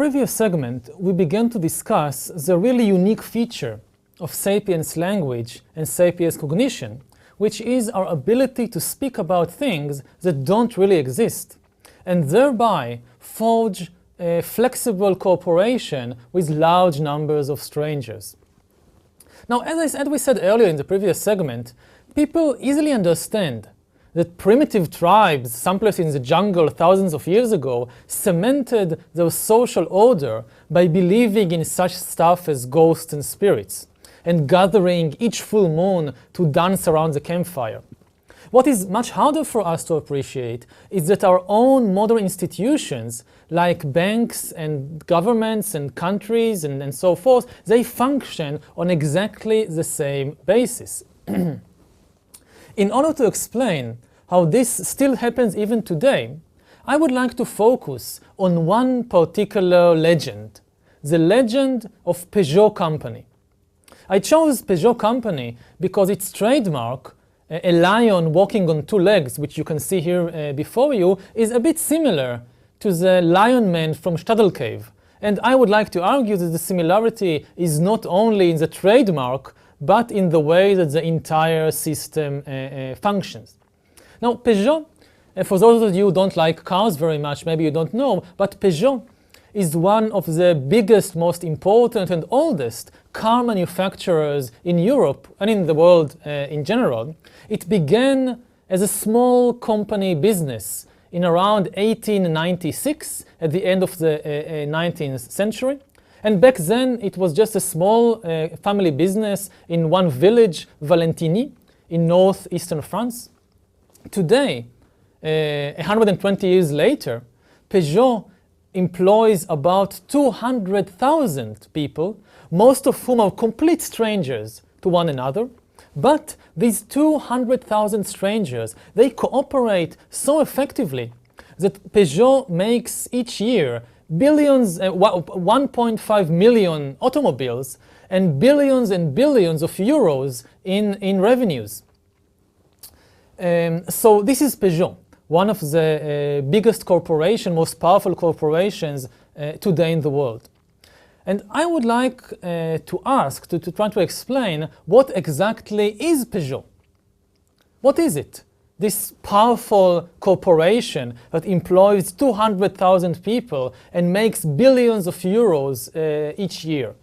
previous segment, we began to discuss the really unique feature of sapiens language and sapiens cognition, which is our ability to speak about things that don't really exist, and thereby forge a flexible cooperation with large numbers of strangers. Now, as we said earlier in the previous segment, people easily understand that primitive tribes, someplace in the jungle thousands of years ago, cemented their social order by believing in such stuff as ghosts and spirits, and gathering each full moon to dance around the campfire. What is much harder for us to appreciate is that our own modern institutions, like banks and governments and countries and so forth, they function on exactly the same basis. In order to explain how this still happens even today, I would like to focus on one particular legend, the legend of Peugeot Company. I chose Peugeot Company because its trademark, a lion walking on two legs, which you can see here before you, is a bit similar to the lion man from Stadelcave Cave. And I would like to argue that the similarity is not only in the trademark, but in the way that the entire system functions. Now, Peugeot, for those of you who don't like cars very much, maybe you don't know, but Peugeot is one of the biggest, most important and oldest car manufacturers in Europe and in the world in general. It began as a small company business in around 1896, at the end of the 19th century. And back then, it was just a small family business in one village, Valentini, in northeastern France. Today, 120 years later, Peugeot employs about 200,000 people, most of whom are complete strangers to one another. But these 200,000 strangers, they cooperate so effectively that Peugeot makes each year billions, 1.5 million automobiles and billions of euros in revenues. So this is Peugeot, one of the biggest corporations, most powerful corporations today in the world. And I would like to ask, to try to explain what exactly is Peugeot. What is it? This powerful corporation that employs 200,000 people and makes billions of euros each year.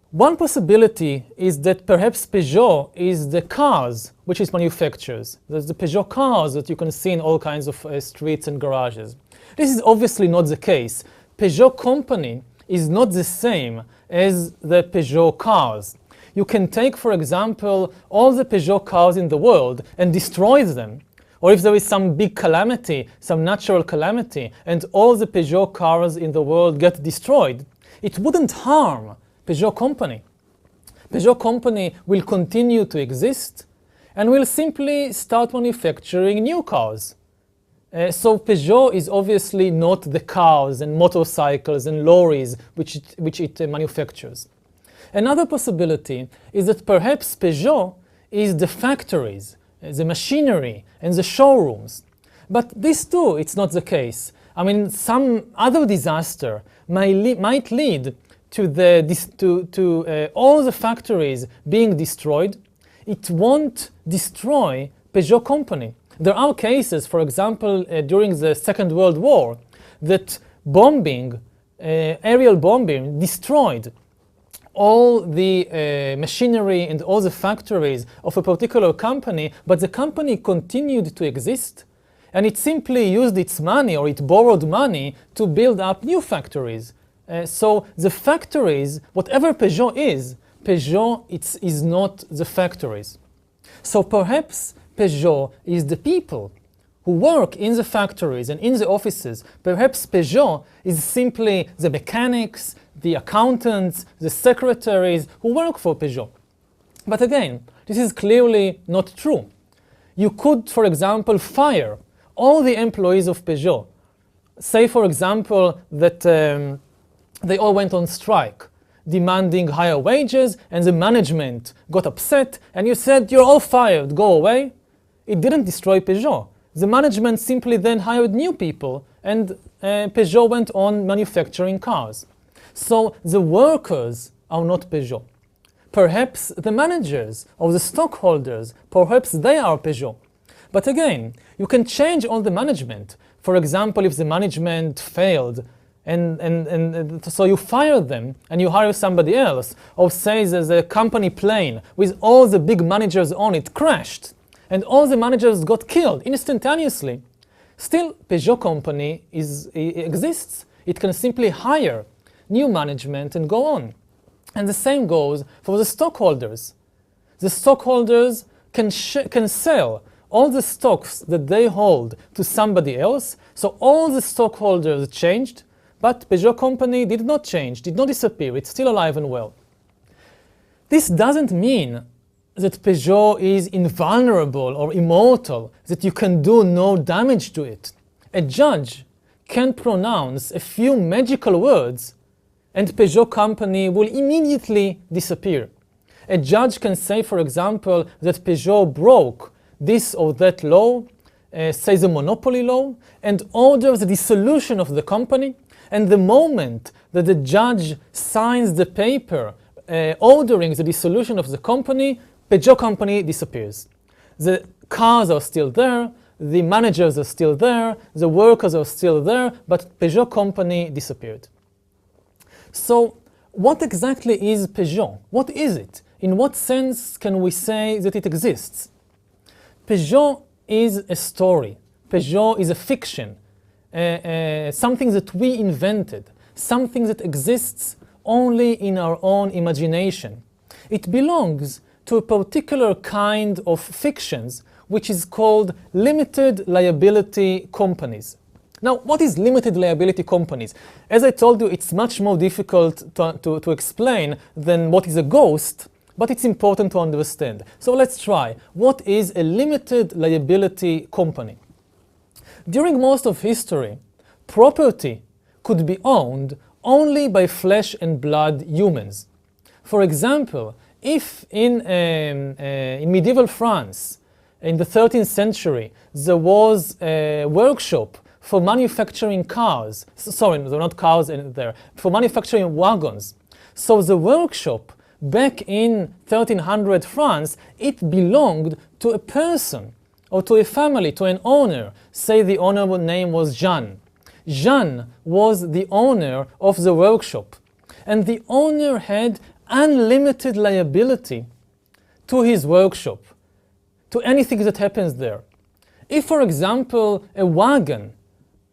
One possibility is that perhaps Peugeot is the cars which it manufactures. There's the Peugeot cars that you can see in all kinds of streets and garages. This is obviously not the case. Peugeot Company is not the same as the Peugeot cars. You can take, for example, all the Peugeot cars in the world and destroy them. Or if there is some big calamity, some natural calamity, and all the Peugeot cars in the world get destroyed, it wouldn't harm Peugeot Company. Peugeot Company will continue to exist and will simply start manufacturing new cars. So Peugeot is obviously not the cars and motorcycles and lorries which it manufactures. Another possibility is that perhaps Peugeot is the factories, the machinery, and the showrooms. But this too, it's not the case. I mean, some other disaster might lead to all the factories being destroyed. It won't destroy Peugeot Company. There are cases, for example, during the Second World War, that bombing, aerial bombing, destroyed all the machinery and all the factories of a particular company, but the company continued to exist, and it simply used its money, or it borrowed money, to build up new factories. So the factories, whatever Peugeot is not the factories. So perhaps Peugeot is the people who work in the factories and in the offices. Perhaps Peugeot is simply the mechanics, the accountants, the secretaries who work for Peugeot. But again, this is clearly not true. You could, for example, fire all the employees of Peugeot. Say, for example, that they all went on strike, demanding higher wages, and the management got upset, and you said, "You're all fired, go away." It didn't destroy Peugeot. The management simply then hired new people and Peugeot went on manufacturing cars. So the workers are not Peugeot. Perhaps the managers or the stockholders, perhaps they are Peugeot. But again, you can change all the management. For example, if the management failed, and so you fire them and you hire somebody else, or say the company plane with all the big managers on it crashed, and all the managers got killed instantaneously. Still, Peugeot company exists. It can simply hire new management and go on. And the same goes for the stockholders. The stockholders can sell all the stocks that they hold to somebody else. So all the stockholders changed, but Peugeot company did not change, did not disappear. It's still alive and well. This doesn't mean that Peugeot is invulnerable or immortal, that you can do no damage to it. A judge can pronounce a few magical words and Peugeot company will immediately disappear. A judge can say, for example, that Peugeot broke this or that law, say the monopoly law, and order the dissolution of the company. And the moment that the judge signs the paper ordering the dissolution of the company, Peugeot company disappears. The cars are still there, the managers are still there, the workers are still there, but Peugeot company disappeared. So what exactly is Peugeot? What is it? In what sense can we say that it exists? Peugeot is a story. Peugeot is a fiction, something that we invented, something that exists only in our own imagination. It belongs to a particular kind of fictions, which is called limited liability companies. Now, what is limited liability companies? As I told you, it's much more difficult to explain than what is a ghost, but it's important to understand. So let's try. What is a limited liability company? During most of history, property could be owned only by flesh and blood humans. For example, if in medieval France, in the 13th century, there was a workshop for manufacturing cars, sorry, they're not cars in there, for manufacturing wagons. So the workshop back in 1300 France, it belonged to a person or to a family, to an owner. Say the owner's name was Jean. Jean was the owner of the workshop, and the owner had unlimited liability to his workshop, to anything that happens there. If, for example, a wagon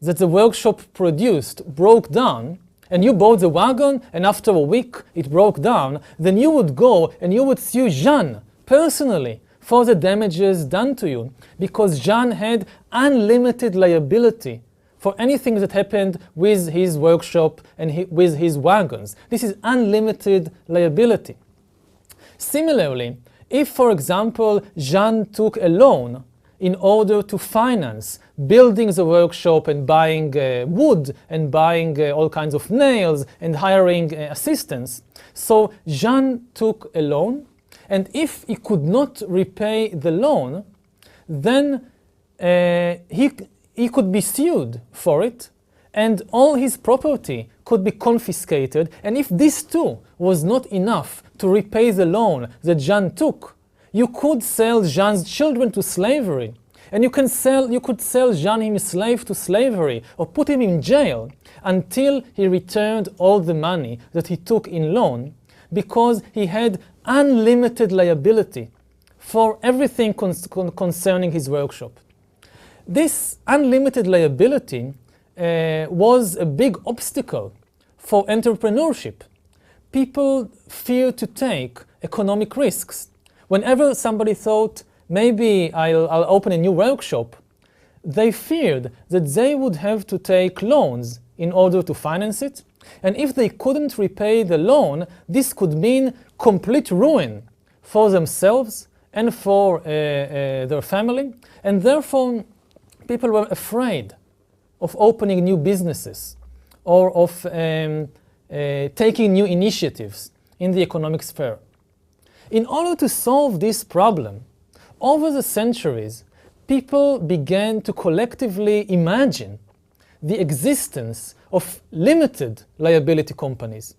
that the workshop produced broke down, and you bought the wagon, and after a week it broke down, then you would go and you would sue Jean personally for the damages done to you, because Jean had unlimited liability for anything that happened with his workshop and with his wagons. This is unlimited liability. Similarly, if, for example, Jean took a loan in order to finance building the workshop and buying wood and buying all kinds of nails and hiring assistants, so Jean took a loan, and if he could not repay the loan, then he could be sued for it, and all his property could be confiscated. And if this too was not enough to repay the loan that Jean took, you could sell Jean's children to slavery, and you could sell Jean his slave to slavery, or put him in jail until he returned all the money that he took in loan, because he had unlimited liability for everything concerning his workshop. This unlimited liability was a big obstacle for entrepreneurship. People fear to take economic risks. Whenever somebody thought, maybe I'll open a new workshop, they feared that they would have to take loans in order to finance it. And if they couldn't repay the loan, this could mean complete ruin for themselves and for their family. And therefore, people were afraid of opening new businesses or of taking new initiatives in the economic sphere. In order to solve this problem, over the centuries, people began to collectively imagine the existence of limited liability companies.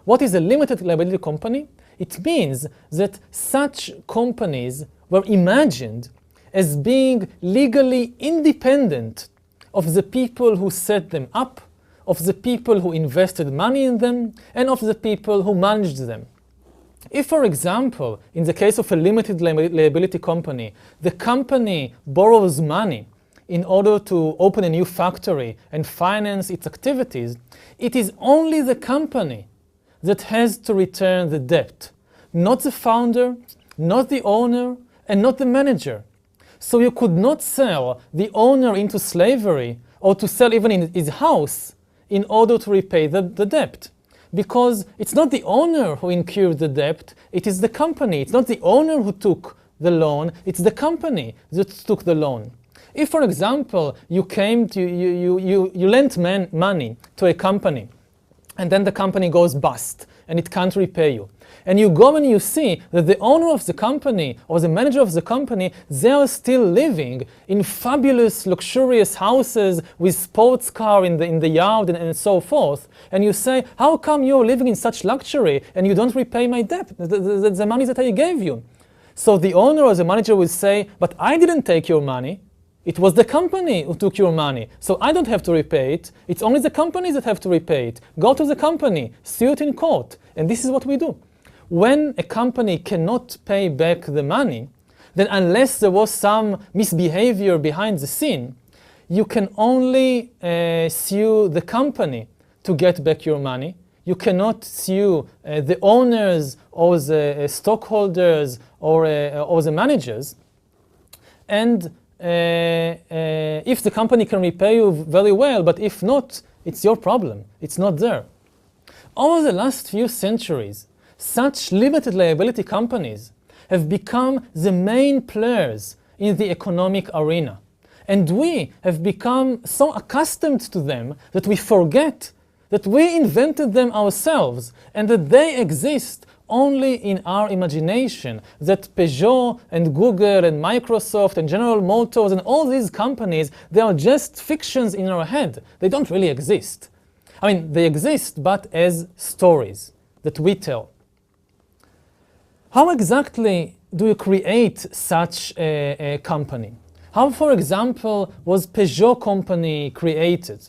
What is a limited liability company? It means that such companies were imagined as being legally independent of the people who set them up, of the people who invested money in them, and of the people who managed them. If, for example, in the case of a limited liability company, the company borrows money in order to open a new factory and finance its activities, it is only the company that has to return the debt, not the founder, not the owner, and not the manager. So you could not sell the owner into slavery or to sell even in his house in order to repay the debt. Because it's not the owner who incurred the debt, it is the company. It's not the owner who took the loan, it's the company that took the loan. If, for example, you lent money to a company, and then the company goes bust, and it can't repay you, and you go and you see that the owner of the company or the manager of the company, they are still living in fabulous, luxurious houses with sports car in the yard and so forth, and you say, how come you're living in such luxury and you don't repay my debt, the money that I gave you? So the owner or the manager will say, but I didn't take your money. It was the company who took your money, so I don't have to repay it. It's only the companies that have to repay it. Go to the company, sue it in court, and this is what we do. When a company cannot pay back the money, then unless there was some misbehavior behind the scene, you can only sue the company to get back your money. You cannot sue the owners or the stockholders or the managers. And if the company can repay you very well, but if not, it's your problem. It's not there. Over the last few centuries, such limited liability companies have become the main players in the economic arena. And we have become so accustomed to them that we forget that we invented them ourselves and that they exist only in our imagination, that Peugeot and Google and Microsoft and General Motors and all these companies, they are just fictions in our head. They don't really exist. I mean, they exist, but as stories that we tell. How exactly do you create such a company? How, for example, was Peugeot company created?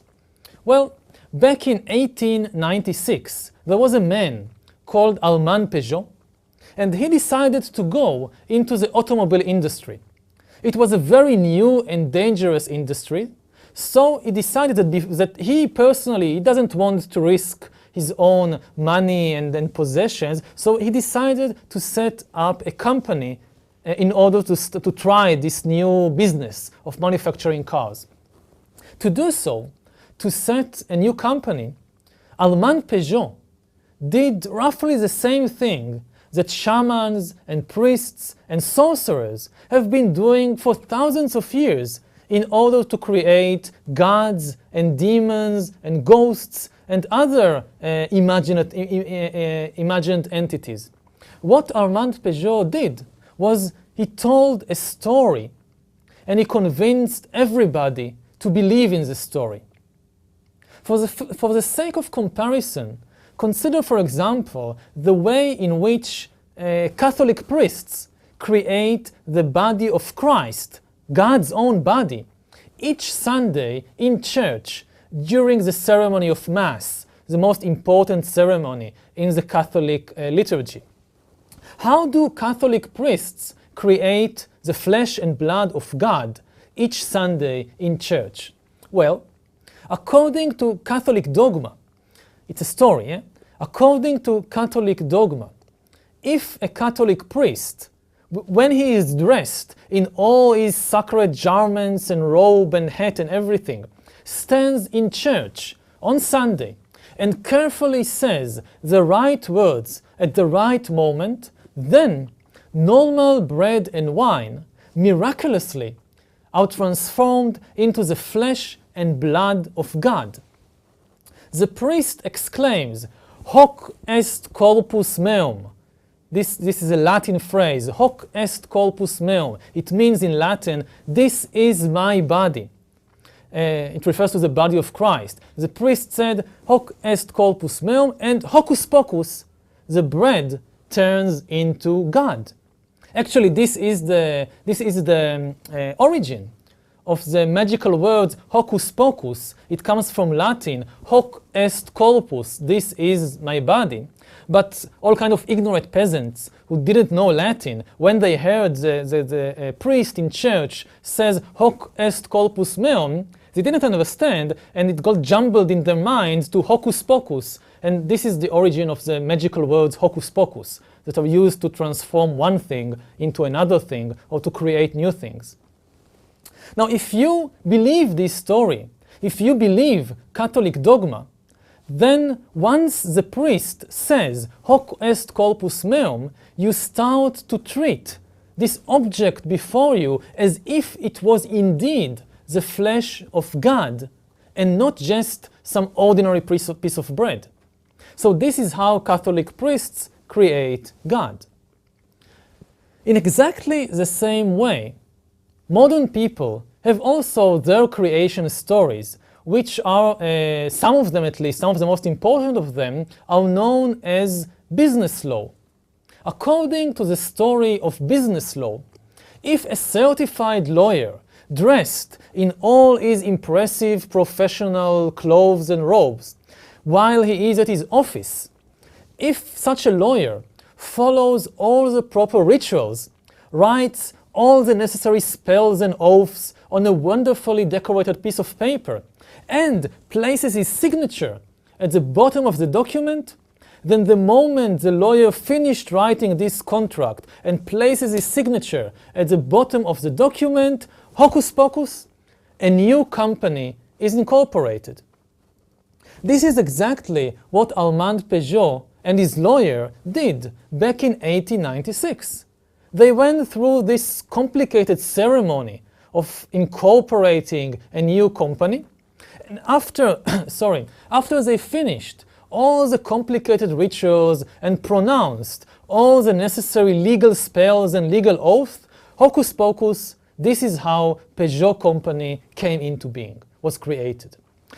Well, back in 1896, there was a man called Armand Peugeot, and he decided to go into the automobile industry. It was a very new and dangerous industry, so he decided that he personally doesn't want to risk his own money and possessions, so he decided to set up a company in order to try this new business of manufacturing cars. To do so, to set a new company, Armand Peugeot did roughly the same thing that shamans and priests and sorcerers have been doing for thousands of years in order to create gods and demons and ghosts and other imagined entities. What Armand Peugeot did was he told a story and he convinced everybody to believe in the story. For the sake of comparison, consider, for example, the way in which Catholic priests create the body of Christ, God's own body, each Sunday in church during the ceremony of Mass, the most important ceremony in the Catholic liturgy. How do Catholic priests create the flesh and blood of God each Sunday in church? Well, according to Catholic dogma, it's a story, eh? According to Catholic dogma, if a Catholic priest, when he is dressed in all his sacred garments and robe and hat and everything, stands in church on Sunday and carefully says the right words at the right moment, then normal bread and wine miraculously are transformed into the flesh and blood of God. The priest exclaims, "Hoc est corpus meum." This is a Latin phrase, "Hoc est corpus meum." It means in Latin, "This is my body." it refers to the body of Christ. The priest said, hoc est corpus meum, and hocus pocus, the bread turns into God. Actually, this is the origin of the magical words hocus pocus. It comes from Latin, hoc est corpus, this is my body. But all kind of ignorant peasants who didn't know Latin, when they heard the priest in church says hoc est corpus meum, they didn't understand, and it got jumbled in their minds to hocus pocus. And this is the origin of the magical words hocus pocus, that are used to transform one thing into another thing or to create new things. Now, if you believe this story, if you believe Catholic dogma, then once the priest says hoc est corpus meum, you start to treat this object before you as if it was indeed the flesh of God and not just some ordinary piece of bread. So this is how Catholic priests create God. In exactly the same way, modern people have also their creation stories, which are, some of them at least, some of the most important of them, are known as business law. According to the story of business law, if a certified lawyer dressed in all his impressive professional clothes and robes while he is at his office, if such a lawyer follows all the proper rituals, writes all the necessary spells and oaths on a wonderfully decorated piece of paper, and places his signature at the bottom of the document, then the moment the lawyer finished writing this contract and places his signature at the bottom of the document, hocus pocus, a new company is incorporated. This is exactly what Armand Peugeot and his lawyer did back in 1896. They went through this complicated ceremony of incorporating a new company, and after they finished all the complicated rituals and pronounced all the necessary legal spells and legal oaths, hocus pocus, this is how Peugeot company came into being, was created.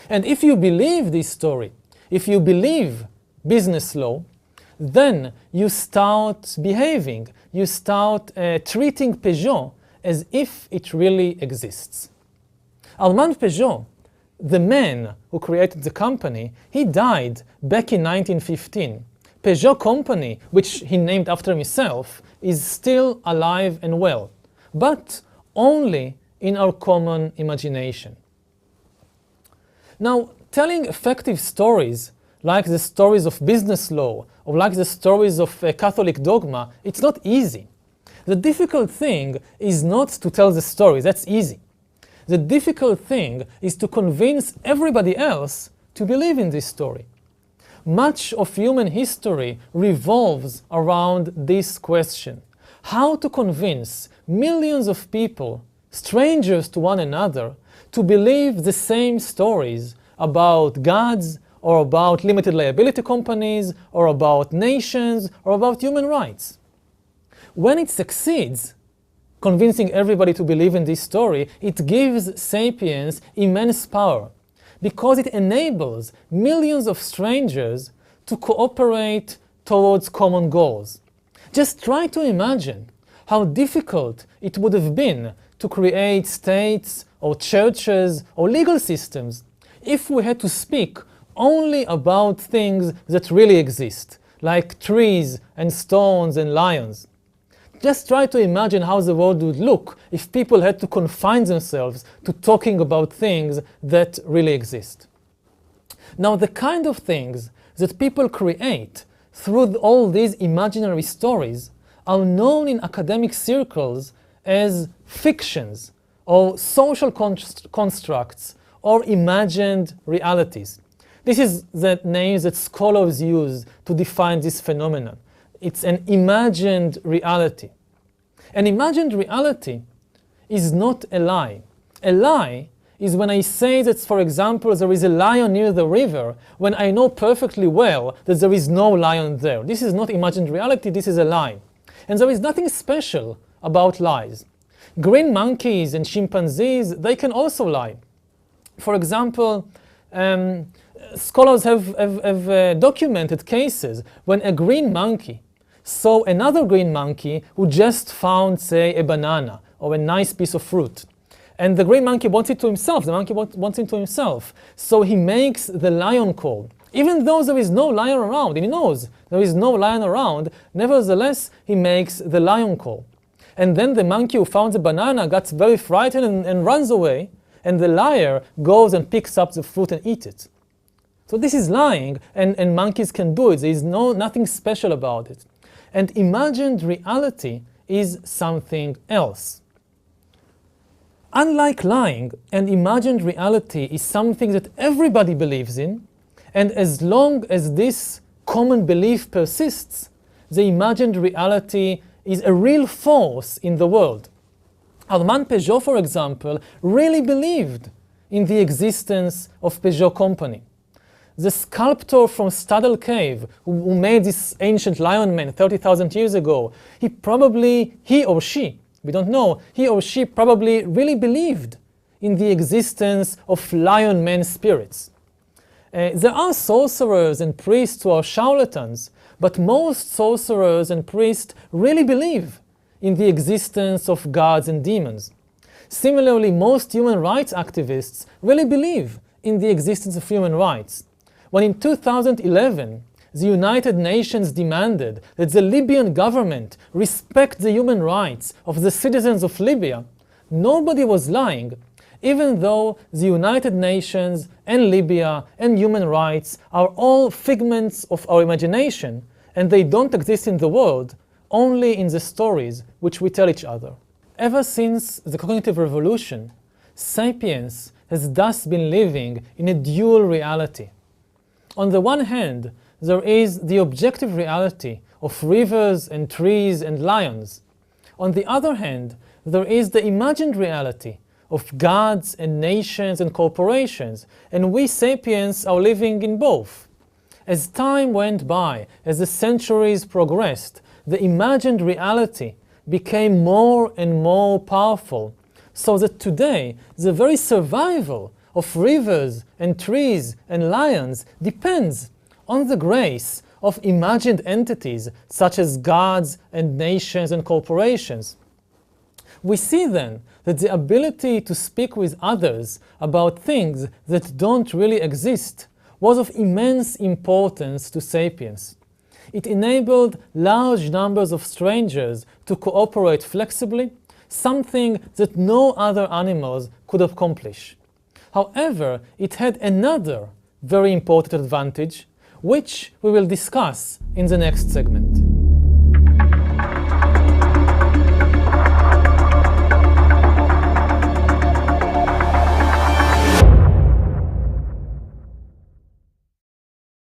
And if you believe this story, if you believe business law, then you start behaving, you start treating Peugeot as if it really exists. Armand Peugeot, the man who created the company, he died back in 1915. Peugeot company, which he named after himself, is still alive and well, but only in our common imagination. Now, telling effective stories, like the stories of business law, or like the stories of Catholic dogma, it's not easy. The difficult thing is not to tell the stories, that's easy. The difficult thing is to convince everybody else to believe in this story. Much of human history revolves around this question: how to convince millions of people, strangers to one another, to believe the same stories about gods, or about limited liability companies, or about nations, or about human rights. When it succeeds, convincing everybody to believe in this story, it gives sapiens immense power, because it enables millions of strangers to cooperate towards common goals. Just try to imagine how difficult it would have been to create states or churches or legal systems if we had to speak only about things that really exist, like trees and stones and lions. Just try to imagine how the world would look if people had to confine themselves to talking about things that really exist. Now, the kind of things that people create through all these imaginary stories are known in academic circles as fictions, or social constructs, or imagined realities. This is the names that scholars use to define this phenomenon. It's an imagined reality. An imagined reality is not a lie. A lie is when I say that, for example, there is a lion near the river, when I know perfectly well that there is no lion there. This is not imagined reality, this is a lie. And there is nothing special about lies. Green monkeys and chimpanzees, they can also lie. For example, scholars have documented cases when a green monkey saw another green monkey who just found, say, a banana or a nice piece of fruit. And the green monkey wants it to himself, the monkey wants it to himself. So he makes the lion call. Even though there is no lion around, and he knows there is no lion around, nevertheless, he makes the lion call. And then the monkey who found the banana gets very frightened and runs away, and the liar goes and picks up the fruit and eats it. So this is lying, and monkeys can do it. There is nothing special about it. And imagined reality is something else. Unlike lying, an imagined reality is something that everybody believes in, and as long as this common belief persists, the imagined reality is a real force in the world. Armand Peugeot, for example, really believed in the existence of Peugeot Company. The sculptor from Staddle Cave, who made this ancient lion man 30,000 years ago, he or she, we don't know, he or she probably really believed in the existence of lion man spirits. There are sorcerers and priests who are charlatans, but most sorcerers and priests really believe in the existence of gods and demons. Similarly, most human rights activists really believe in the existence of human rights. When in 2011, the United Nations demanded that the Libyan government respect the human rights of the citizens of Libya, nobody was lying, even though the United Nations and Libya and human rights are all figments of our imagination, and they don't exist in the world, only in the stories which we tell each other. Ever since the cognitive revolution, sapiens has thus been living in a dual reality. On the one hand, there is the objective reality of rivers and trees and lions. On the other hand, there is the imagined reality of gods and nations and corporations, and we sapiens are living in both. As time went by, as the centuries progressed, the imagined reality became more and more powerful, so that today the very survival of rivers and trees and lions depends on the grace of imagined entities such as gods and nations and corporations. We see then that the ability to speak with others about things that don't really exist was of immense importance to sapiens. It enabled large numbers of strangers to cooperate flexibly, something that no other animals could accomplish. However, it had another very important advantage, which we will discuss in the next segment.